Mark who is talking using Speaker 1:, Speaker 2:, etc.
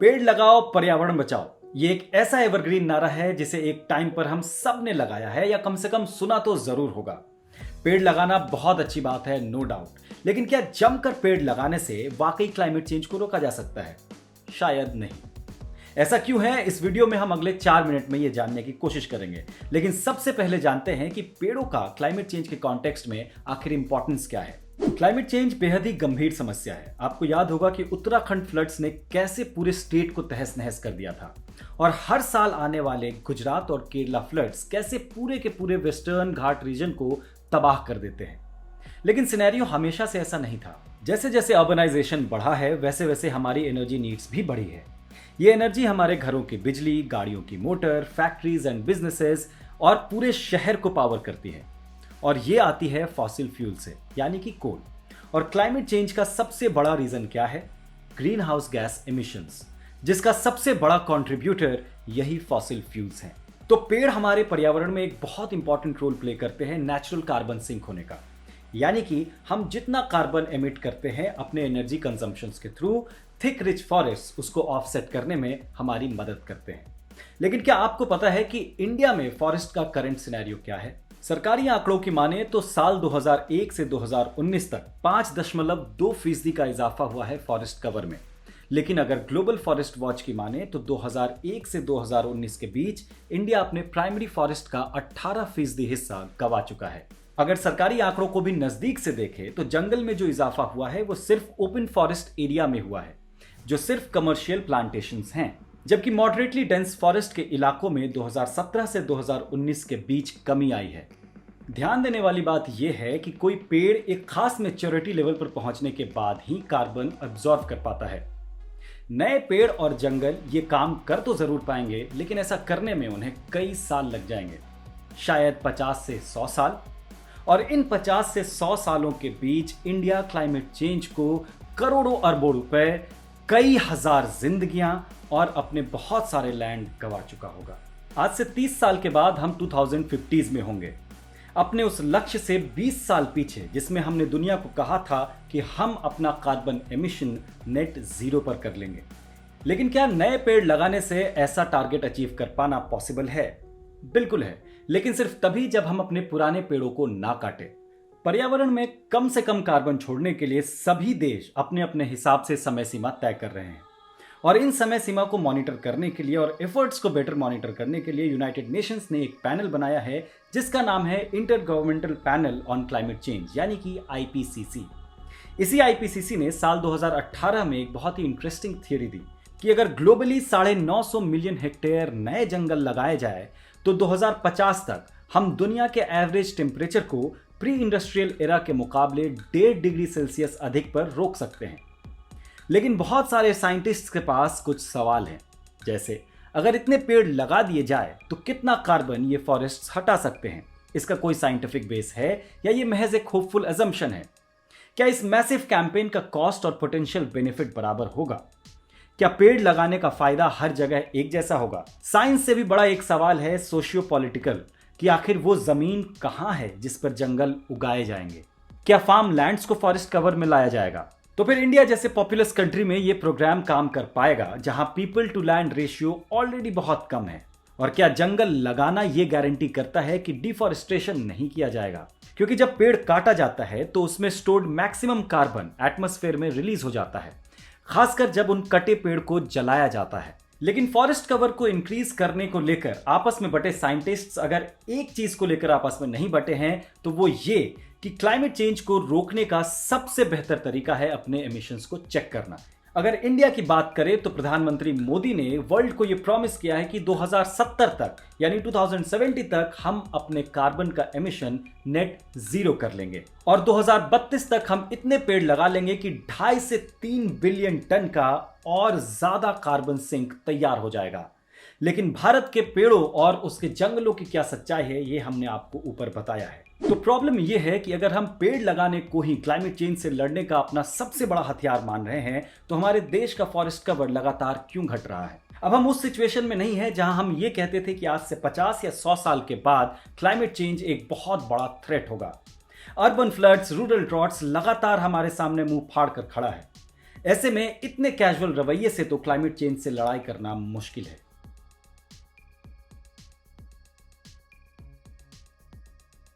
Speaker 1: पेड़ लगाओ पर्यावरण बचाओ, ये एक ऐसा एवरग्रीन नारा है जिसे एक टाइम पर हम सब ने लगाया है या कम से कम सुना तो जरूर होगा। पेड़ लगाना बहुत अच्छी बात है, नो डाउट, लेकिन क्या जमकर पेड़ लगाने से वाकई क्लाइमेट चेंज को रोका जा सकता है? शायद नहीं। ऐसा क्यों है, इस वीडियो में हम अगले 4 मिनट में ये जानने की कोशिश करेंगे। लेकिन सबसे पहले जानते हैं कि पेड़ों का क्लाइमेट चेंज के कॉन्टेक्स्ट में आखिर इंपॉर्टेंस क्या है। क्लाइमेट चेंज बेहद ही गंभीर समस्या है। आपको याद होगा कि उत्तराखंड फ्लड्स ने कैसे पूरे स्टेट को तहस नहस कर दिया था, और हर साल आने वाले गुजरात और केरला फ्लड्स कैसे पूरे के पूरे वेस्टर्न घाट रीजन को तबाह कर देते हैं। लेकिन सिनेरियो हमेशा से ऐसा नहीं था। जैसे जैसे अर्बनाइजेशन बढ़ा है वैसे वैसे हमारी एनर्जी नीड्स भी बढ़ी है। ये एनर्जी हमारे घरों की बिजली, गाड़ियों की मोटर, फैक्ट्रीज एंड बिजनेसेस और पूरे शहर को पावर करती है, और ये आती है फॉसिल फ्यूल से, यानी कि कोल। और क्लाइमेट चेंज का सबसे बड़ा रीजन क्या है? ग्रीन हाउस गैस एमिशंस, जिसका सबसे बड़ा कंट्रीब्यूटर यही फॉसिल फ्यूल्स हैं। तो पेड़ हमारे पर्यावरण में एक बहुत इंपॉर्टेंट रोल प्ले करते हैं नेचुरल कार्बन सिंक होने का, यानी कि हम जितना कार्बन एमिट करते हैं अपने एनर्जी कंजम्पशंस के थ्रू, थिक रिच फॉरेस्ट उसको ऑफसेट करने में हमारी मदद करते हैं। लेकिन क्या आपको पता है कि इंडिया में फॉरेस्ट का करंट सिनेरियो क्या है? सरकारी आंकड़ों की माने तो साल 2001 से 2019 तक 5.2% का इजाफा हुआ है फॉरेस्ट कवर में। लेकिन अगर ग्लोबल फॉरेस्ट वॉच की माने तो 2001 से 2019 के बीच इंडिया अपने प्राइमरी फॉरेस्ट का 18% हिस्सा गंवा चुका है। अगर सरकारी आंकड़ों को भी नजदीक से देखें तो जंगल में जो इजाफा हुआ है वो सिर्फ ओपन फॉरेस्ट एरिया में हुआ है, जो सिर्फ कमर्शियल प्लांटेशंस हैं, जबकि मॉडरेटली डेंस फॉरेस्ट के इलाकों में 2017 से 2019 के बीच कमी आई है। ध्यान देने वाली बात यह है कि कोई पेड़ एक खास मैच्योरिटी लेवल पर पहुंचने के बाद ही कार्बन अब्सॉर्ब कर पाता है। नए पेड़ और जंगल ये काम कर तो जरूर पाएंगे, लेकिन ऐसा करने में उन्हें कई साल लग जाएंगे, शायद 50 से 100 साल। और इन 50 से 100 सालों के बीच इंडिया क्लाइमेट चेंज को करोड़ों अरबों रुपए, कई हजार जिंदगियां और अपने बहुत सारे लैंड गंवा चुका होगा। आज से 30 साल के बाद हम 2050s में होंगे, अपने उस लक्ष्य से 20 साल पीछे जिसमें हमने दुनिया को कहा था कि हम अपना कार्बन एमिशन नेट जीरो पर कर लेंगे। लेकिन क्या नए पेड़ लगाने से ऐसा टारगेट अचीव कर पाना पॉसिबल है? बिल्कुल है, लेकिन सिर्फ तभी जब हम अपने पुराने पेड़ों को ना काटें। पर्यावरण में कम से कम कार्बन छोड़ने के लिए सभी देश अपने अपने हिसाब से समय सीमा तय कर रहे हैं, और इन समय सीमा को मॉनिटर करने के लिए और एफर्ट्स को बेटर मॉनिटर करने के लिए यूनाइटेड नेशंस ने एक पैनल बनाया है जिसका नाम है inter governmental panel on climate change, यानी कि IPCC। इसी IPCC ने साल 2018 में एक बहुत ही इंटरेस्टिंग थियरी दी कि अगर ग्लोबली 950 मिलियन हेक्टेयर नए जंगल लगाए जाए तो 2050 तक हम दुनिया के एवरेज टेम्परेचर को प्री इंडस्ट्रियल एरा के मुकाबले 1.5 डिग्री सेल्सियस अधिक पर रोक सकते हैं। लेकिन बहुत सारे साइंटिस्ट्स के पास कुछ सवाल हैं, जैसे अगर इतने पेड़ लगा दिए जाए तो कितना कार्बन ये फॉरेस्ट्स हटा सकते हैं? इसका कोई साइंटिफिक बेस है या ये महज एक होपफुल अजम्पशन है? क्या इस मैसिव कैंपेन का कॉस्ट और पोटेंशियल बेनिफिट बराबर होगा? क्या पेड़ लगाने का फायदा हर जगह एक जैसा होगा? साइंस से भी बड़ा एक सवाल है सोशियो पॉलिटिकल, कि आखिर वो जमीन कहां है जिस पर जंगल उगाए जाएंगे? क्या फार्म लैंड्स को फॉरेस्ट कवर में लाया जाएगा? तो फिर इंडिया जैसे पॉपुलस कंट्री में ये प्रोग्राम काम कर पाएगा जहां people to land ratio already बहुत कम है? और क्या जंगल लगाना ये गारंटी करता है कि डिफॉरेस्टेशन नहीं किया जाएगा? क्योंकि जब पेड़ काटा जाता है तो उसमें स्टोर्ड मैक्सिमम कार्बन एटमॉस्फेयर में रिलीज हो जाता है, खासकर जब उन कटे पेड़ को जलाया जाता है। लेकिन फॉरेस्ट कवर को इंक्रीज करने को लेकर आपस में बटे साइंटिस्ट्स अगर एक चीज को लेकर आपस में नहीं बटे हैं तो वो ये कि क्लाइमेट चेंज को रोकने का सबसे बेहतर तरीका है अपने एमिशंस को चेक करना। अगर इंडिया की बात करें तो प्रधानमंत्री मोदी ने वर्ल्ड को यह प्रॉमिस किया है कि 2070 तक यानी 2070 तक हम अपने कार्बन का एमिशन नेट जीरो कर लेंगे, और 2032 तक हम इतने पेड़ लगा लेंगे कि 2.5 से 3 बिलियन टन का और ज्यादा कार्बन सिंक तैयार हो जाएगा। लेकिन भारत के पेड़ों और उसके जंगलों की क्या सच्चाई है ये हमने आपको ऊपर बताया है। तो प्रॉब्लम यह है कि अगर हम पेड़ लगाने को ही क्लाइमेट चेंज से लड़ने का अपना सबसे बड़ा हथियार मान रहे हैं तो हमारे देश का फॉरेस्ट कवर लगातार क्यों घट रहा है? अब हम उस सिचुएशन में नहीं है जहां हम ये कहते थे कि आज से 50 या 100 साल के बाद क्लाइमेट चेंज एक बहुत बड़ा थ्रेट होगा। अर्बन फ्लड्स, रूरल ड्रॉट्स लगातार हमारे सामने मुंह फाड़ कर खड़ा है। ऐसे में इतने कैजुअल रवैये से तो क्लाइमेट चेंज से लड़ाई करना मुश्किल है।